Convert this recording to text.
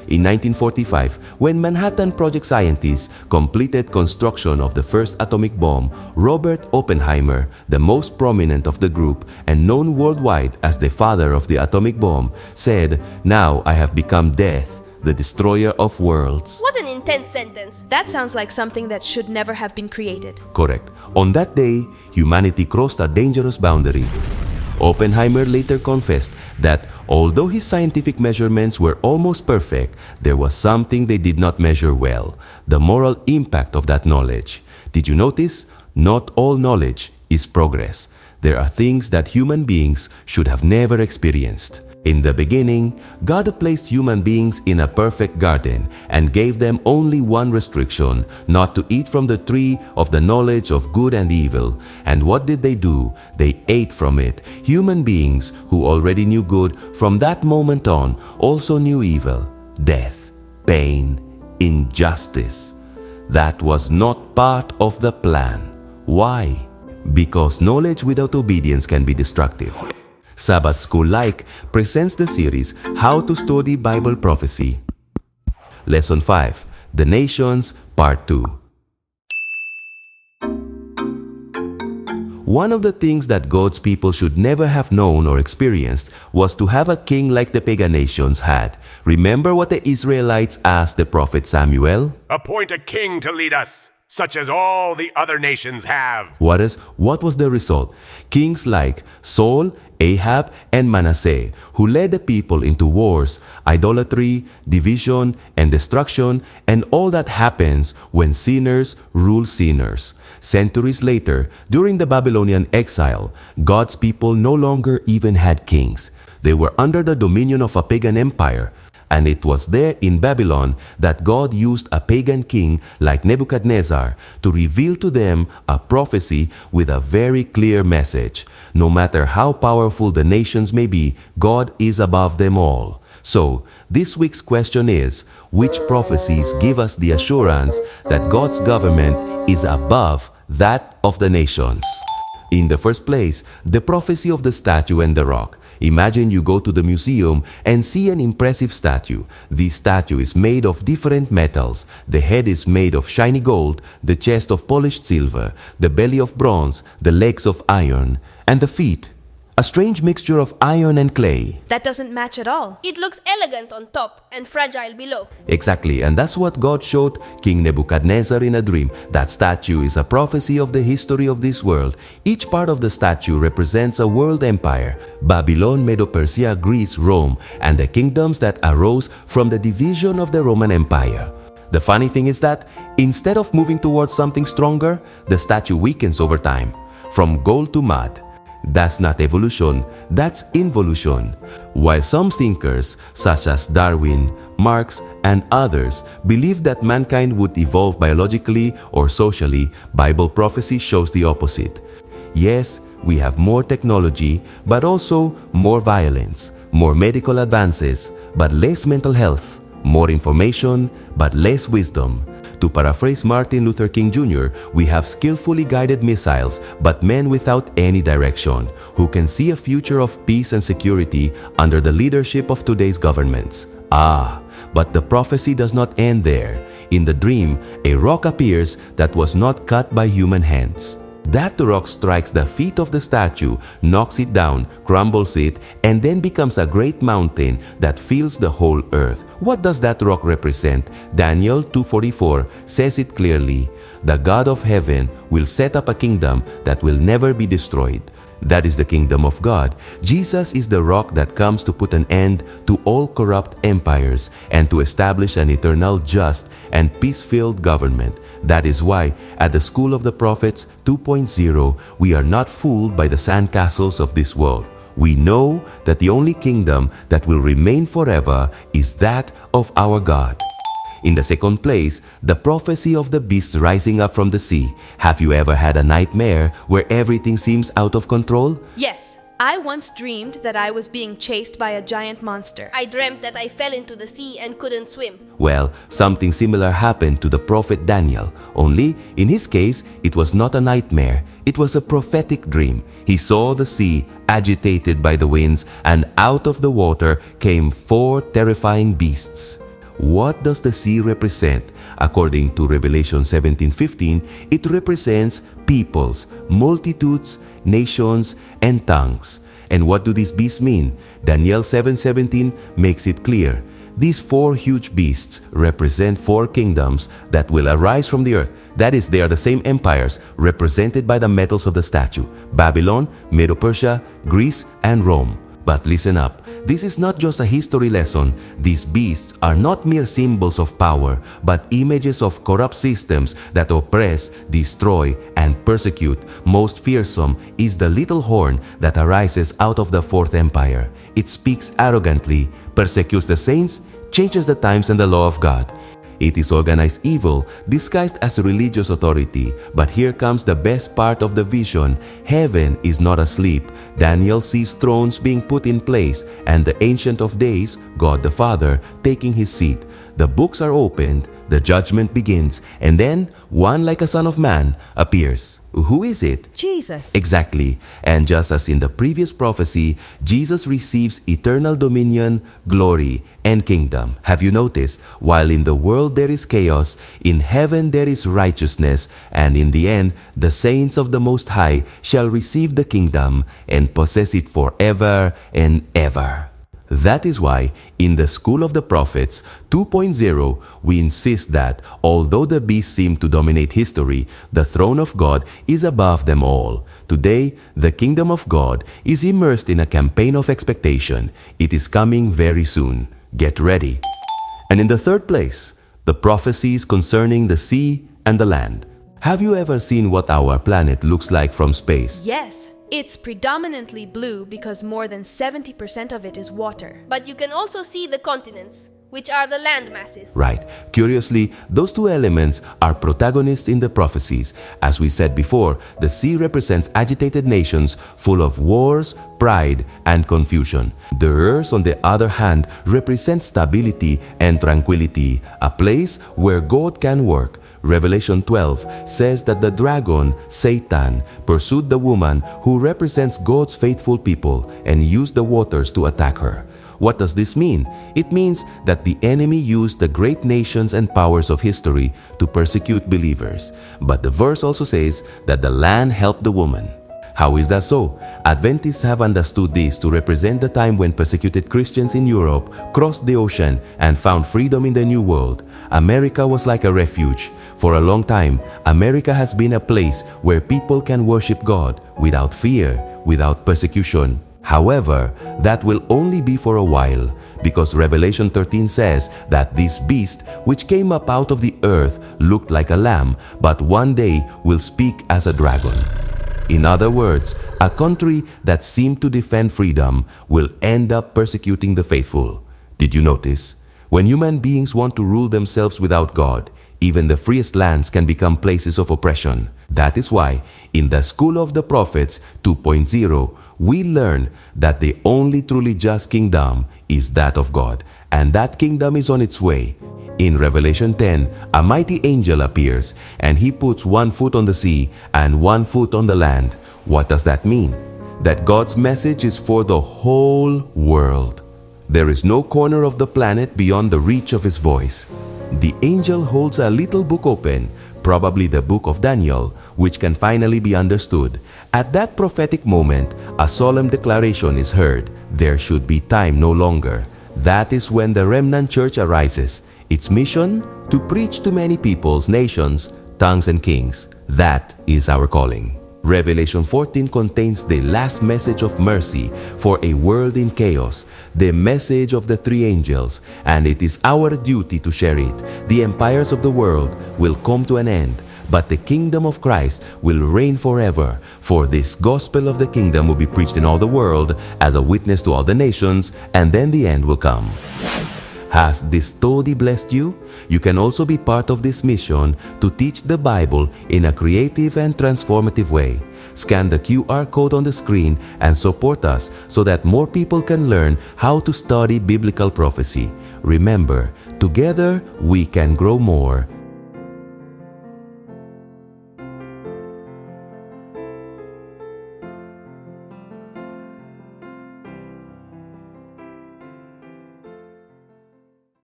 In 1945, when Manhattan Project scientists completed construction of the first atomic bomb, Robert Oppenheimer, the most prominent of the group and known worldwide as the father of the atomic bomb, said, "Now I have become death, the destroyer of worlds." What an intense sentence. That sounds like something that should never have been created. Correct. On that day, humanity crossed a dangerous boundary. Oppenheimer later confessed that although his scientific measurements were almost perfect, there was something they did not measure well: the moral impact of that knowledge. Did you notice? Not all knowledge is progress. There are things that human beings should have never experienced. In the beginning, God placed human beings in a perfect garden and gave them only one restriction: not to eat from the tree of the knowledge of good and evil. And what did they do? They ate from it. Human beings who already knew good from that moment on also knew evil, death, pain, injustice. That was not part of the plan. Why? Because knowledge without obedience can be destructive. Sabbath School Like presents the series How to Study Bible Prophecy. Lesson 5, The Nations, Part 2. One of the things that God's people should never have known or experienced was to have a king like the pagan nations had. Remember what the Israelites asked the prophet Samuel? Appoint a king to lead us, such as all the other nations have. What was the result? Kings like Saul, Ahab, and Manasseh, who led the people into wars, idolatry, division, and destruction, and all that happens when sinners rule sinners. Centuries later, during the Babylonian exile, God's people no longer even had kings. They were under the dominion of a pagan empire. And it was there in Babylon that God used a pagan king like Nebuchadnezzar to reveal to them a prophecy with a very clear message. No matter how powerful the nations may be, God is above them all. So, this week's question is, which prophecies give us the assurance that God's government is above that of the nations? In the first place, the prophecy of the statue and the rock. Imagine you go to the museum and see an impressive statue. This statue is made of different metals. The head is made of shiny gold, the chest of polished silver, the belly of bronze, the legs of iron, and the feet, a strange mixture of iron and clay. That doesn't match at all. It looks elegant on top and fragile below. Exactly, and that's what God showed King Nebuchadnezzar in a dream. That statue is a prophecy of the history of this world. Each part of the statue represents a world empire: Babylon, Medo-Persia, Greece, Rome, and the kingdoms that arose from the division of the Roman Empire. The funny thing is that instead of moving towards something stronger, the statue weakens over time, from gold to mud. That's not evolution, that's involution. While some thinkers, such as Darwin, Marx, and others, believe that mankind would evolve biologically or socially, Bible prophecy shows the opposite. Yes, we have more technology, but also more violence, more medical advances, but less mental health, more information, but less wisdom. To paraphrase Martin Luther King Jr., we have skillfully guided missiles, but men without any direction, who can see a future of peace and security under the leadership of today's governments. But the prophecy does not end there. In the dream, a rock appears that was not cut by human hands. That rock strikes the feet of the statue, knocks it down, crumbles it, and then becomes a great mountain that fills the whole earth. What does that rock represent? Daniel 2:44 says it clearly. The God of heaven will set up a kingdom that will never be destroyed. That is the kingdom of God. Jesus is the rock that comes to put an end to all corrupt empires and to establish an eternal, just, and peace-filled government. That is why, at the School of the Prophets 2.0, we are not fooled by the sandcastles of this world. We know that the only kingdom that will remain forever is that of our God. In the second place, the prophecy of the beasts rising up from the sea. Have you ever had a nightmare where everything seems out of control? Yes, I once dreamed that I was being chased by a giant monster. I dreamt that I fell into the sea and couldn't swim. Well, something similar happened to the prophet Daniel. Only, in his case, it was not a nightmare. It was a prophetic dream. He saw the sea agitated by the winds, and out of the water came 4 terrifying beasts. What does the sea represent? According to Revelation 17:15, it represents peoples, multitudes, nations, and tongues. And what do these beasts mean? Daniel 7:17 makes it clear. These four huge beasts represent four kingdoms that will arise from the earth. That is, they are the same empires represented by the metals of the statue: Babylon, Medo-Persia, Greece, and Rome. But listen up, this is not just a history lesson. These beasts are not mere symbols of power, but images of corrupt systems that oppress, destroy, and persecute. Most fearsome is the little horn that arises out of the fourth empire. It speaks arrogantly, persecutes the saints, changes the times and the law of God. It is organized evil disguised as religious authority. But here comes the best part of the vision. Heaven is not asleep. Daniel sees thrones being put in place and the Ancient of Days, God the Father, taking his seat. The books are opened, the judgment begins, and then one like a son of man appears. Who is it? Jesus. Exactly. And just as in the previous prophecy, Jesus receives eternal dominion, glory, and kingdom. Have you noticed? While in the world there is chaos, in heaven there is righteousness, and in the end, the saints of the Most High shall receive the kingdom and possess it forever and ever. That is why, in the School of the Prophets 2.0, we insist that, although the beasts seem to dominate history, the throne of God is above them all. Today, the kingdom of God is immersed in a campaign of expectation. It is coming very soon. Get ready. And in the third place, the prophecies concerning the sea and the land. Have you ever seen what our planet looks like from space? Yes. It's predominantly blue because more than 70% of it is water. But you can also see the continents, which are the land masses. Right. Curiously, those two elements are protagonists in the prophecies. As we said before, the sea represents agitated nations full of wars, pride, and confusion. The earth, on the other hand, represents stability and tranquility, a place where God can work. Revelation 12 says that the dragon, Satan, pursued the woman who represents God's faithful people and used the waters to attack her. What does this mean? It means that the enemy used the great nations and powers of history to persecute believers. But the verse also says that the land helped the woman. How is that so? Adventists have understood this to represent the time when persecuted Christians in Europe crossed the ocean and found freedom in the New World. America was like a refuge. For a long time, America has been a place where people can worship God without fear, without persecution. However, that will only be for a while, because Revelation 13 says that this beast which came up out of the earth looked like a lamb, but one day will speak as a dragon. In other words, a country that seemed to defend freedom will end up persecuting the faithful. Did you notice? When human beings want to rule themselves without God, even the freest lands can become places of oppression. That is why, in the School of the Prophets 2.0, we learn that the only truly just kingdom is that of God, and that kingdom is on its way. In Revelation 10, a mighty angel appears, and he puts one foot on the sea and one foot on the land. What does that mean? That God's message is for the whole world. There is no corner of the planet beyond the reach of his voice. The angel holds a little book open, probably the book of Daniel, which can finally be understood. At that prophetic moment, a solemn declaration is heard. There should be time no longer. That is when the remnant church arises. Its mission? To preach to many peoples, nations, tongues, and kings. That is our calling. Revelation 14 contains the last message of mercy for a world in chaos, the message of the three angels, and it is our duty to share it. The empires of the world will come to an end, but the kingdom of Christ will reign forever. For this gospel of the kingdom will be preached in all the world as a witness to all the nations, and then the end will come. Has this study blessed you? You can also be part of this mission to teach the Bible in a creative and transformative way. Scan the QR code on the screen and support us so that more people can learn how to study biblical prophecy. Remember, together we can grow more.